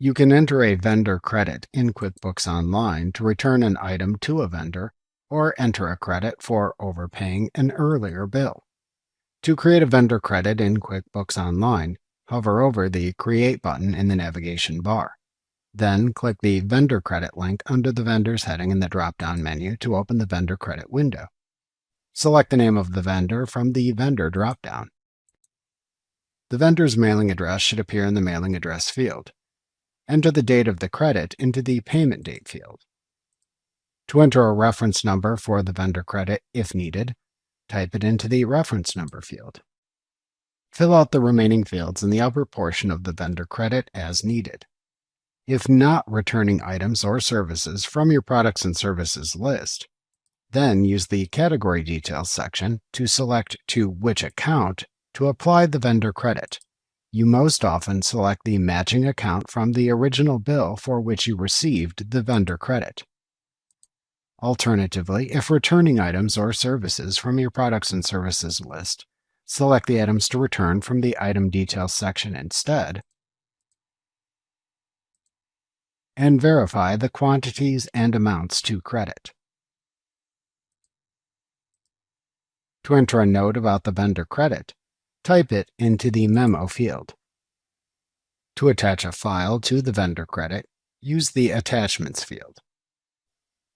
You can enter a vendor credit in QuickBooks Online to return an item to a vendor or enter a credit for overpaying an earlier bill. To create a vendor credit in QuickBooks Online, hover over the Create button in the navigation bar. Then click the Vendor Credit link under the Vendors heading in the drop-down menu to open the Vendor Credit window. Select the name of the vendor from the Vendor drop-down. The vendor's mailing address should appear in the Mailing Address field. Enter the date of the credit into the Payment Date field. To enter a reference number for the vendor credit, if needed, type it into the Reference Number field. Fill out the remaining fields in the upper portion of the vendor credit as needed. If not returning items or services from your products and services list, then use the Category Details section to select to which account to apply the vendor credit. You most often select the matching account from the original bill for which you received the vendor credit. Alternatively, if returning items or services from your products and services list, select the items to return from the Item Details section instead, and verify the quantities and amounts to credit. To enter a note about the vendor credit, type it into the Memo field. To attach a file to the vendor credit, use the Attachments field.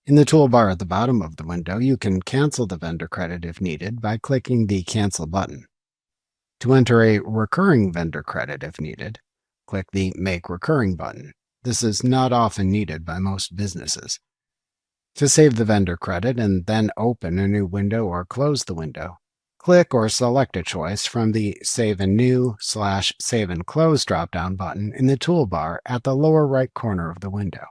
In the toolbar at the bottom of the window, you can cancel the vendor credit if needed by clicking the Cancel button. To enter a recurring vendor credit if needed, click the Make Recurring button. This is not often needed by most businesses. To save the vendor credit and then open a new window or close the window, click or select a choice from the Save and New/Save and Close drop-down button in the toolbar at the lower right corner of the window.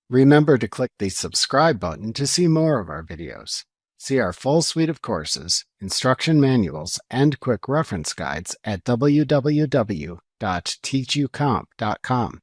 Remember to click the subscribe button to see more of our videos. See our full suite of courses, instruction manuals, and quick reference guides at www.teachucomp.com.